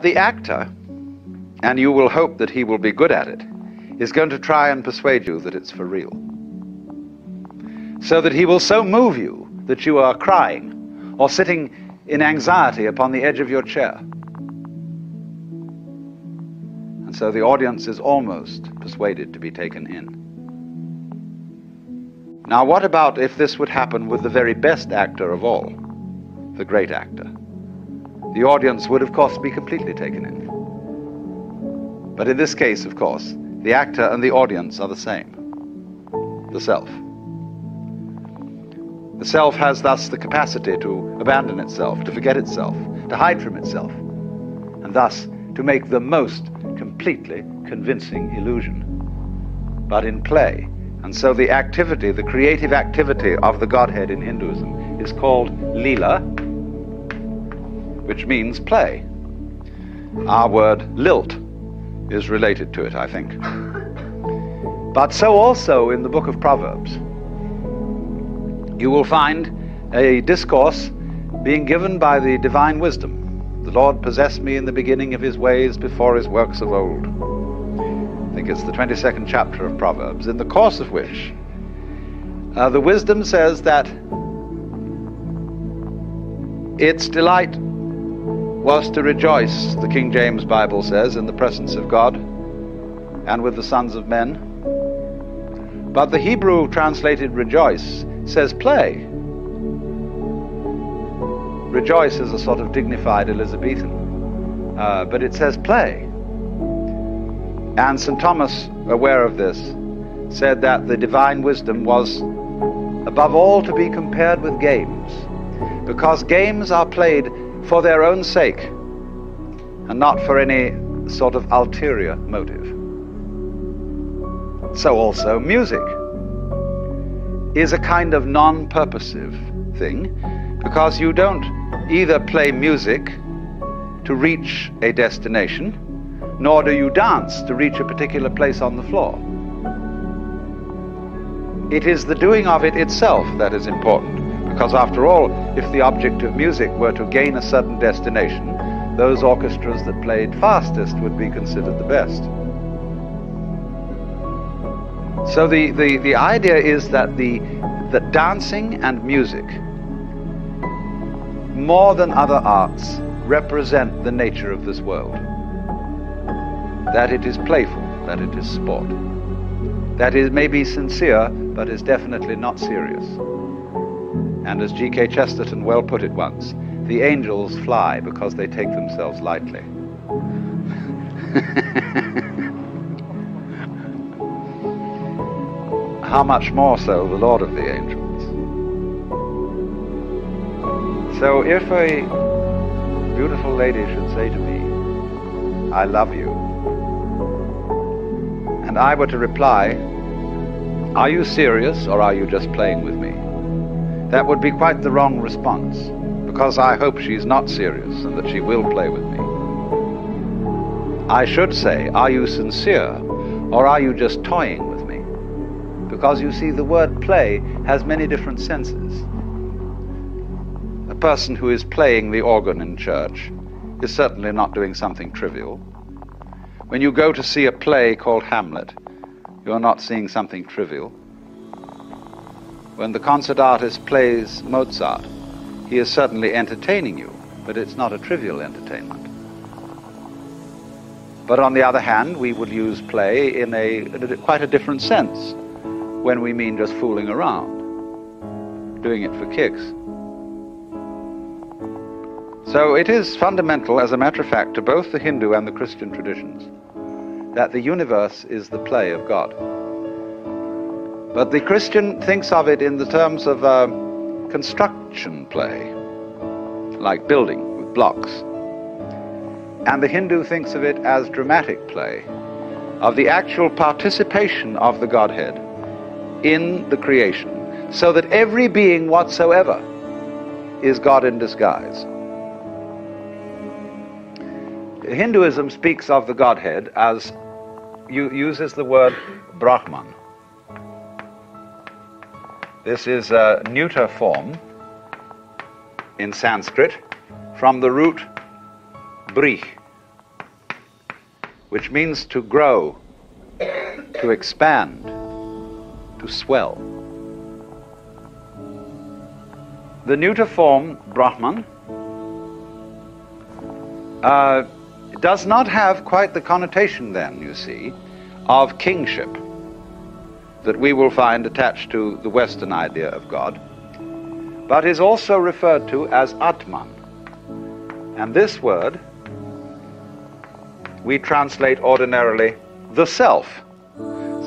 The actor, and you will hope that he will be good at it, is going to try and persuade you that it's for real. So that he will so move you that you are crying or sitting in anxiety upon the edge of your chair. And so the audience is almost persuaded to be taken in. Now, what about if this would happen with the very best actor of all, the great actor? The audience would, of course, be completely taken in. But in this case, of course, the actor and the audience are the same, the self. The self has thus the capacity to abandon itself, to forget itself, to hide from itself, and thus to make the most completely convincing illusion, but in play. And so the activity, the creative activity of the Godhead in Hinduism is called Leela, which means play. Our word lilt is related to it, I think. But so also in the book of Proverbs, you will find a discourse being given by the divine wisdom. The Lord possessed me in the beginning of his ways before his works of old. I think it's the 22nd chapter of Proverbs, in the course of which the wisdom says that its delight was to rejoice, the King James Bible says, in the presence of God and with the sons of men. But the Hebrew translated rejoice says play. Rejoice is a sort of dignified Elizabethan, but it says play. And St. Thomas, aware of this, said that the divine wisdom was above all to be compared with games, because games are played for their own sake and not for any sort of ulterior motive. So also music is a kind of non-purposive thing, because you don't either play music to reach a destination, nor do you dance to reach a particular place on the floor. It is the doing of it itself that is important. Because after all, if the object of music were to gain a certain destination, those orchestras that played fastest would be considered the best. So the idea is that that dancing and music, more than other arts, represent the nature of this world. That it is playful, that it is sport. That it may be sincere, but is definitely not serious. And as G.K. Chesterton well put it once, the angels fly because they take themselves lightly. How much more so the Lord of the angels? So if a beautiful lady should say to me, I love you, and I were to reply, are you serious or are you just playing with me? That would be quite the wrong response, because I hope she's not serious and that she will play with me. I should say, are you sincere or are you just toying with me? Because you see, the word play has many different senses. A person who is playing the organ in church is certainly not doing something trivial. When you go to see a play called Hamlet, you're not seeing something trivial. When the concert artist plays Mozart, he is certainly entertaining you, but it's not a trivial entertainment. But on the other hand, we would use play in quite a different sense when we mean just fooling around, doing it for kicks. So it is fundamental, as a matter of fact, to both the Hindu and the Christian traditions, that the universe is the play of God. But the Christian thinks of it in the terms of construction play, like building with blocks. And the Hindu thinks of it as dramatic play, of the actual participation of the Godhead in the creation, so that every being whatsoever is God in disguise. Hinduism speaks of the Godhead as, uses the word Brahman. This is a neuter form in Sanskrit from the root brih, which means to grow, to expand, to swell. The neuter form, Brahman, does not have quite the connotation then, you see, of kingship that we will find attached to the Western idea of God, but is also referred to as Atman. And this word we translate ordinarily the self.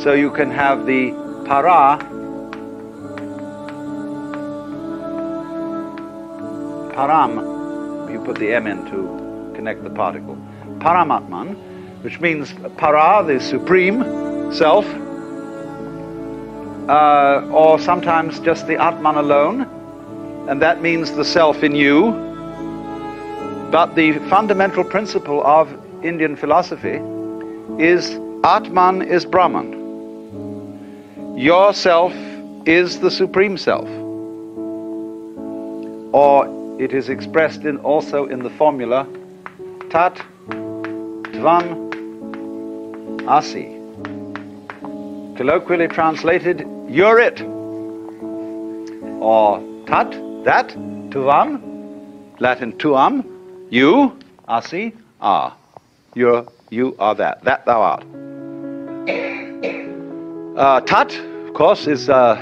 So you can have the para, param, you put the M in to connect the particle, Paramatman, which means para, the supreme self, or sometimes just the Atman alone, and that means the self in you. But the fundamental principle of Indian philosophy is Atman is Brahman. Your self is the supreme self. Or it is expressed also in the formula Tat Tvam Asi. Colloquially translated, you're it. Or Tat, that, Tvam, Latin tuam, you, Asi, are. You are that thou art. Tat, of course, is the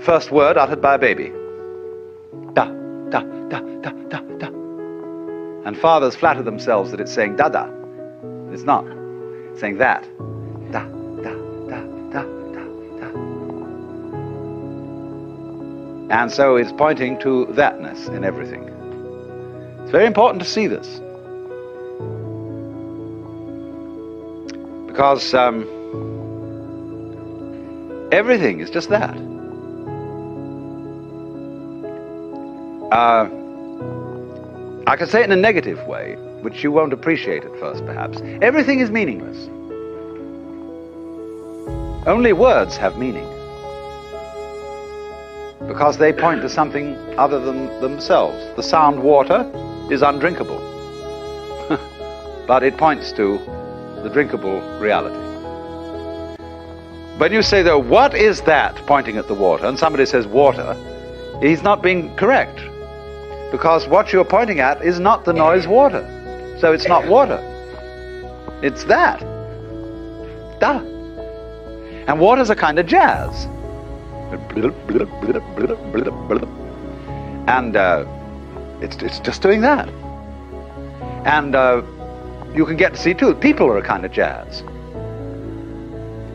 first word uttered by a baby. Da, da, da, da, da, da. And fathers flatter themselves that it's saying da-da. It's not. It's saying that. Da, da, da, da, da, da. And so it's pointing to thatness in everything. It's very important to see this. Because everything is just that. I can say it in a negative way, which you won't appreciate at first, perhaps. Everything is meaningless. Only words have meaning, because they point to something other than themselves. The sound water is undrinkable, but it points to the drinkable reality. When you say, though, what is that, pointing at the water, and somebody says water, he's not being correct, because what you're pointing at is not the noise water. So it's not water. It's that. Da. And water's a kind of jazz. And it's just doing that. And you can get to see, too, people are a kind of jazz.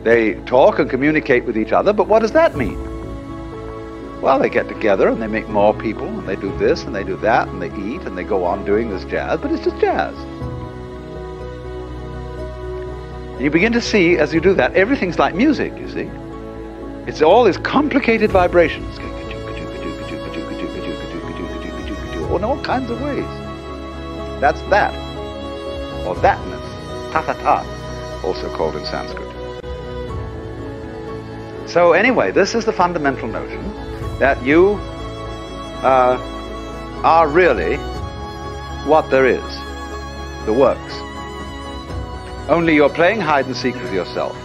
They talk and communicate with each other, but what does that mean? Well, they get together and they make more people, and they do this and they do that, and they eat and they go on doing this jazz, but it's just jazz. And you begin to see, as you do that, everything's like music, you see. It's all these complicated vibrations, in all kinds of ways. That's that, or thatness, ta-ta-ta, also called in Sanskrit. So anyway, this is the fundamental notion, that you are really what there is, the works. Only you're playing hide and seek with yourself,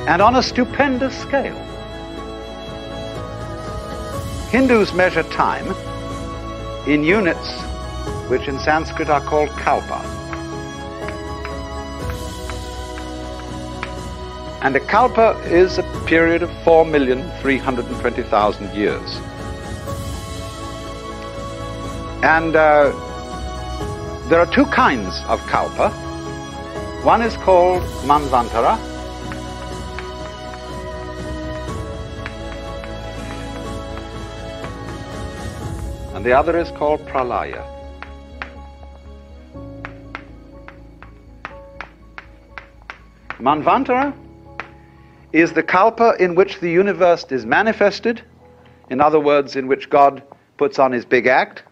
and on a stupendous scale. Hindus measure time in units which in Sanskrit are called kalpa. And a kalpa is a period of 4,320,000 years. And there are two kinds of kalpa. One is called manvantara, and the other is called pralaya. Manvantara is the kalpa in which the universe is manifested, in other words, in which God puts on his big act,